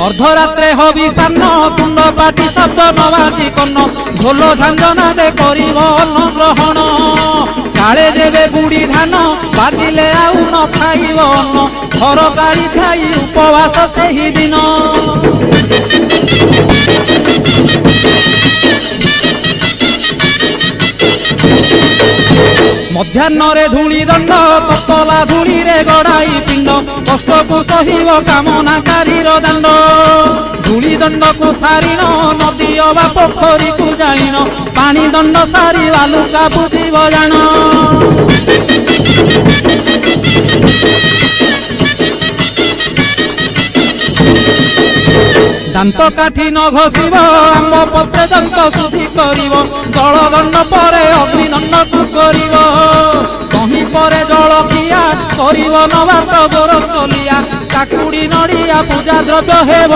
अर्धरात्रे हविषान्न तुंड पाटी शब्द नवाजी कन्न ढोल झांझना दे करिब अन्न ग्रहण काले देवे गुड़ी धान बाजिले आउ न खाइब अन्न घर गाड़ी खाई उपवास सेही दिन मध्याह्न धूली दंड तपला धूली रे गड़ाई पिंड कष्ट को सहिब कामनाकारी दांड धूली दंड को सारिन नदी अबा पोखरी को जाइन पानी दंड सारी बालुका बुझीब जान दांत काठी न घसीब आंब पत्रे दंत शुद्धि करिब जल दंड परे अग्निदंड को करिब कहीं परे जल किया करिब नवात गोरसलिया काकुड़ी नड़िया पूजा द्रव्य हेब।